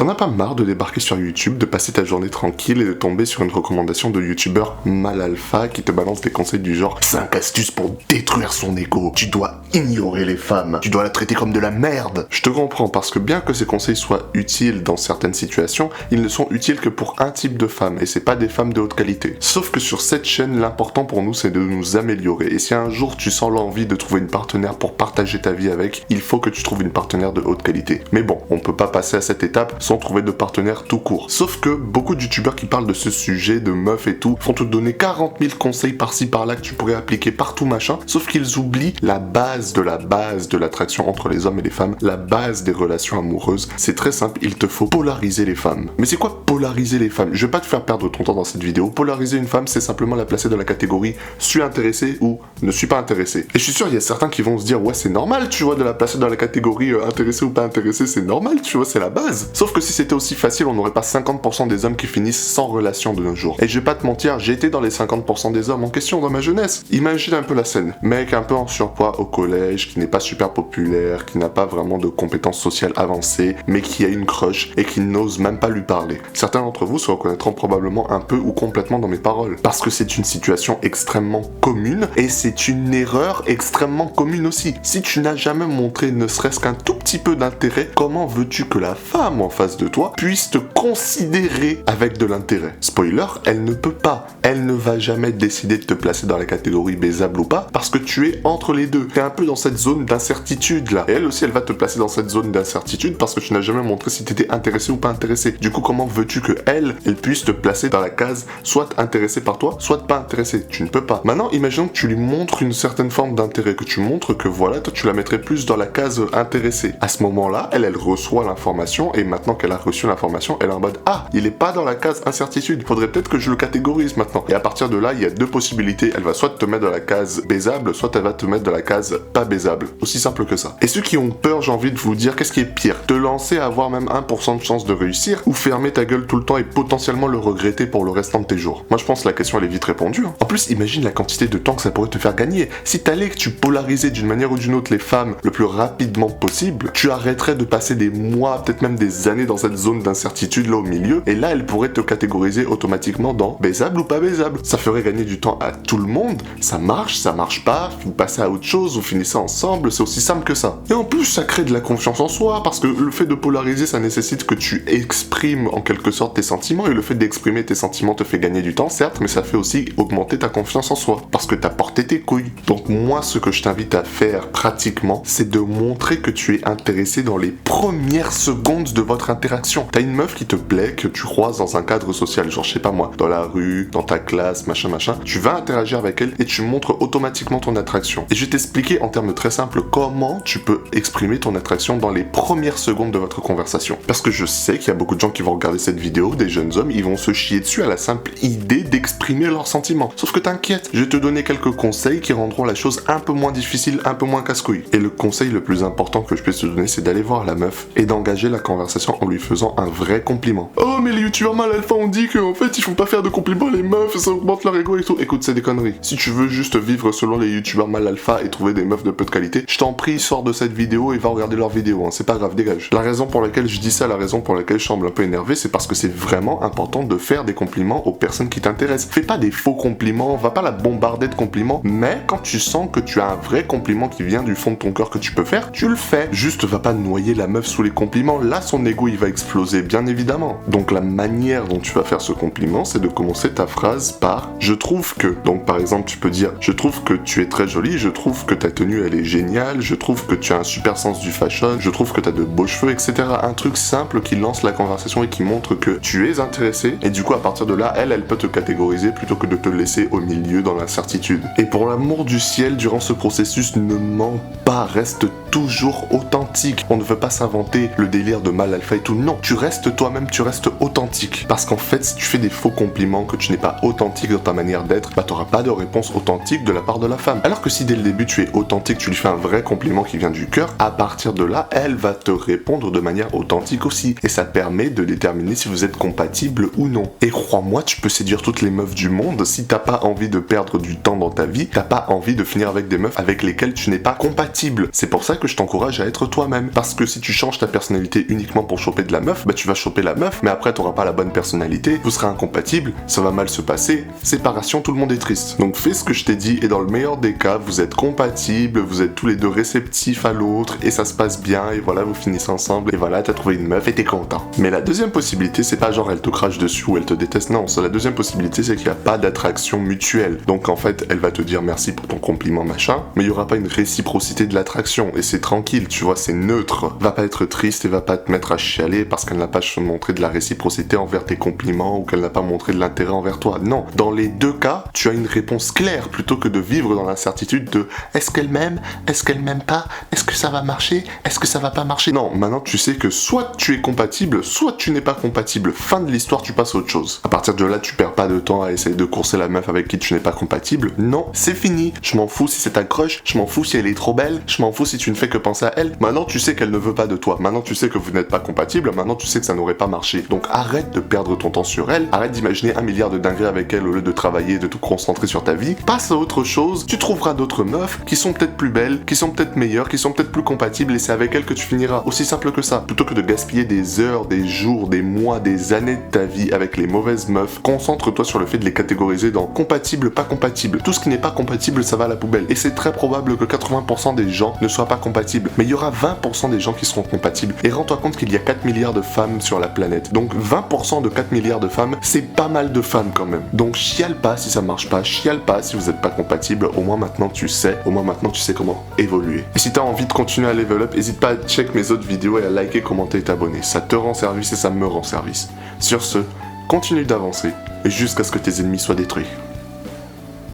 T'en as pas marre de débarquer sur YouTube, de passer ta journée tranquille et de tomber sur une recommandation de youtubeur mal alpha qui te balance des conseils du genre 5 astuces pour détruire son ego, tu dois ignorer les femmes, tu dois la traiter comme de la merde. Je te comprends parce que bien que ces conseils soient utiles dans certaines situations, ils ne sont utiles que pour un type de femmes et c'est pas des femmes de haute qualité. Sauf que sur cette chaîne, l'important pour nous c'est de nous améliorer et si un jour tu sens l'envie de trouver une partenaire pour partager ta vie avec, il faut que tu trouves une partenaire de haute qualité. Mais bon, on peut pas passer à cette étape sans trouver de partenaire tout court. Sauf que beaucoup de youtubeurs qui parlent de ce sujet, de meufs et tout, vont te donner 40 000 conseils par-ci par-là que tu pourrais appliquer partout machin, sauf qu'ils oublient la base de l'attraction entre les hommes et les femmes, la base des relations amoureuses. C'est très simple, il te faut polariser les femmes. Mais c'est quoi polariser les femmes? Je vais pas te faire perdre ton temps dans cette vidéo. Polariser une femme, c'est simplement la placer dans la catégorie suis intéressé ou ne suis pas intéressé. Et je suis sûr, il y a certains qui vont se dire ouais c'est normal, tu vois, de la placer dans la catégorie intéressé ou pas intéressé, c'est normal, tu vois, c'est la base. Sauf que si c'était aussi facile, on n'aurait pas 50% des hommes qui finissent sans relation de nos jours. Et je vais pas te mentir, j'ai été dans les 50% des hommes en question dans ma jeunesse. Imagine un peu la scène. Mec un peu en surpoids au collège, qui n'est pas super populaire, qui n'a pas vraiment de compétences sociales avancées, mais qui a une crush et qui n'ose même pas lui parler. Certains d'entre vous se reconnaîtront probablement un peu ou complètement dans mes paroles. Parce que c'est une situation extrêmement commune et c'est une erreur extrêmement commune aussi. Si tu n'as jamais montré ne serait-ce qu'un tout petit peu d'intérêt, comment veux-tu que la femme en face de toi puisse te considérer avec de l'intérêt? Spoiler, elle ne peut pas. Elle ne va jamais décider de te placer dans la catégorie baisable ou pas parce que tu es entre les deux. Tu es un peu dans cette zone d'incertitude là. Et elle aussi, elle va te placer dans cette zone d'incertitude parce que tu n'as jamais montré si tu étais intéressé ou pas intéressé. Du coup, comment veux-tu que elle puisse te placer dans la case soit intéressée par toi, soit pas intéressée? Tu ne peux pas. Maintenant, imaginons que tu lui montres une certaine forme d'intérêt, que tu montres que voilà, toi tu la mettrais plus dans la case intéressée. À ce moment-là, elle reçoit l'information et maintenant qu'elle a reçu l'information, elle est en mode ah, il est pas dans la case incertitude. Faudrait peut-être que je le catégorise maintenant. Et à partir de là, il y a deux possibilités. Elle va soit te mettre dans la case baisable, soit elle va te mettre dans la case pas baisable. Aussi simple que ça. Et ceux qui ont peur, j'ai envie de vous dire, qu'est-ce qui est pire? Te lancer à avoir même 1% de chance de réussir ou fermer ta gueule tout le temps et potentiellement le regretter pour le restant de tes jours? Moi je pense que la question elle est vite répondue. En plus, imagine la quantité de temps que ça pourrait te faire gagner. Si t'allais que tu polarisais d'une manière ou d'une autre les femmes le plus rapidement possible, tu arrêterais de passer des mois, peut-être même des années dans cette zone d'incertitude là au milieu, et là elle pourrait te catégoriser automatiquement dans baisable ou pas baisable. Ça ferait gagner du temps à tout le monde, ça marche pas, vous passez à autre chose, vous finissez ensemble, c'est aussi simple que ça. Et en plus ça crée de la confiance en soi, parce que le fait de polariser ça nécessite que tu exprimes en quelque sorte tes sentiments, et le fait d'exprimer tes sentiments te fait gagner du temps certes, mais ça fait aussi augmenter ta confiance en soi, parce que t'as porté tes couilles. Donc moi ce que je t'invite à faire pratiquement, c'est de montrer que tu es intéressé dans les premières secondes de votre interaction. T'as une meuf qui te plaît, que tu croises dans un cadre social, genre je sais pas moi, dans la rue, dans ta classe, machin, tu vas interagir avec elle et tu montres automatiquement ton attraction. Et je vais t'expliquer en termes très simples comment tu peux exprimer ton attraction dans les premières secondes de votre conversation. Parce que je sais qu'il y a beaucoup de gens qui vont regarder cette vidéo, des jeunes hommes, ils vont se chier dessus à la simple idée d'exprimer leurs sentiments. Sauf que t'inquiète, je vais te donner quelques conseils qui rendront la chose un peu moins difficile, un peu moins casse-couille. Et le conseil le plus important que je puisse te donner, c'est d'aller voir la meuf et d'engager la conversation en lui faisant un vrai compliment. Oh mais les youtubeurs mal alpha ont dit qu'en fait ils font pas faire de compliments les meufs, ça augmente leur ego et tout. Écoute, c'est des conneries. Si tu veux juste vivre selon les youtubeurs mal alpha et trouver des meufs de peu de qualité, je t'en prie, sors de cette vidéo et va regarder leurs vidéos, hein. C'est pas grave, dégage. La raison pour laquelle je dis ça, la raison pour laquelle je semble un peu énervé, c'est parce que c'est vraiment important de faire des compliments aux personnes qui t'intéressent. Fais pas des faux compliments, va pas la bombarder de compliments, mais quand tu sens que tu as un vrai compliment qui vient du fond de ton cœur que tu peux faire, tu le fais. Juste va pas noyer la meuf sous les compliments, là son ego il va exploser, bien évidemment. Donc la manière dont tu vas faire ce compliment, c'est de commencer ta phrase par « je trouve que ». Donc par exemple tu peux dire « je trouve que tu es très jolie, je trouve que ta tenue elle est géniale, je trouve que tu as un super sens du fashion, je trouve que tu as de beaux cheveux, etc. » Un truc simple qui lance la conversation et qui montre que tu es intéressé, et du coup à partir de là, elle peut te catégoriser plutôt que de te laisser au milieu dans l'incertitude. Et pour l'amour du ciel, durant ce processus, ne mens pas, reste toujours authentique. On ne veut pas s'inventer le délire de mal alpha et tout, non, tu restes toi-même, tu restes authentique. Parce qu'en fait, si tu fais des faux compliments, que tu n'es pas authentique dans ta manière d'être, bah t'auras pas de réponse authentique de la part de la femme. Alors que si dès le début tu es authentique, tu lui fais un vrai compliment qui vient du cœur, à partir de là, elle va te répondre de manière authentique aussi. Et ça permet de déterminer si vous êtes compatible ou non. Et crois-moi, tu peux séduire toutes les meufs du monde, si t'as pas envie de perdre du temps dans ta vie, t'as pas envie de finir avec des meufs avec lesquelles tu n'es pas compatible. C'est pour ça que je t'encourage à être toi-même. Parce que si tu changes ta personnalité uniquement pour choper choper de la meuf, bah tu vas choper la meuf, mais après t'auras pas la bonne personnalité, vous serez incompatibles, ça va mal se passer, séparation, tout le monde est triste. Donc fais ce que je t'ai dit, et dans le meilleur des cas, vous êtes compatibles, vous êtes tous les deux réceptifs à l'autre, et ça se passe bien, et voilà, vous finissez ensemble, et voilà, t'as trouvé une meuf, et t'es content. Mais la deuxième possibilité, c'est pas genre elle te crache dessus ou elle te déteste, non, la deuxième possibilité, c'est qu'il n'y a pas d'attraction mutuelle. Donc en fait, elle va te dire merci pour ton compliment, machin, mais il y aura pas une réciprocité de l'attraction, et c'est tranquille, tu vois, c'est neutre. Va pas être triste et va pas te mettre à chialer parce qu'elle n'a pas montré de la réciprocité envers tes compliments ou qu'elle n'a pas montré de l'intérêt envers toi. Non, dans les deux cas, tu as une réponse claire plutôt que de vivre dans l'incertitude de est-ce qu'elle m'aime, est-ce qu'elle m'aime pas, est-ce que ça va marcher, est-ce que ça va pas marcher. Non, maintenant tu sais que soit tu es compatible, soit tu n'es pas compatible. Fin de l'histoire, tu passes à autre chose. À partir de là, tu perds pas de temps à essayer de courser la meuf avec qui tu n'es pas compatible. Non, c'est fini. Je m'en fous si c'est ta crush, je m'en fous si elle est trop belle, je m'en fous si tu ne fais que penser à elle. Maintenant, tu sais qu'elle ne veut pas de toi. Maintenant, tu sais que vous n'êtes pas compatible. Maintenant, tu sais que ça n'aurait pas marché. Donc, arrête de perdre ton temps sur elle. Arrête d'imaginer 1 milliard de dingueries avec elle au lieu de travailler et de te concentrer sur ta vie. Passe à autre chose. Tu trouveras d'autres meufs qui sont peut-être plus belles, qui sont peut-être meilleures, qui sont peut-être plus compatibles et c'est avec elles que tu finiras. Aussi simple que ça. Plutôt que de gaspiller des heures, des jours, des mois, des années de ta vie avec les mauvaises meufs, concentre-toi sur le fait de les catégoriser dans compatible, pas compatible. Tout ce qui n'est pas compatible, ça va à la poubelle. Et c'est très probable que 80% des gens ne soient pas compatibles. Mais il y aura 20% des gens qui seront compatibles. Et rends-toi compte qu'il y a 4 milliards de femmes sur la planète. Donc 20% de 4 milliards de femmes, c'est pas mal de femmes quand même. Donc chiale pas si ça marche pas, chiale pas si vous êtes pas compatible. Au moins maintenant tu sais comment évoluer. Et si t'as envie de continuer à level up, n'hésite pas à check mes autres vidéos et à liker, commenter et t'abonner. Ça te rend service et ça me rend service. Sur ce, continue d'avancer jusqu'à ce que tes ennemis soient détruits.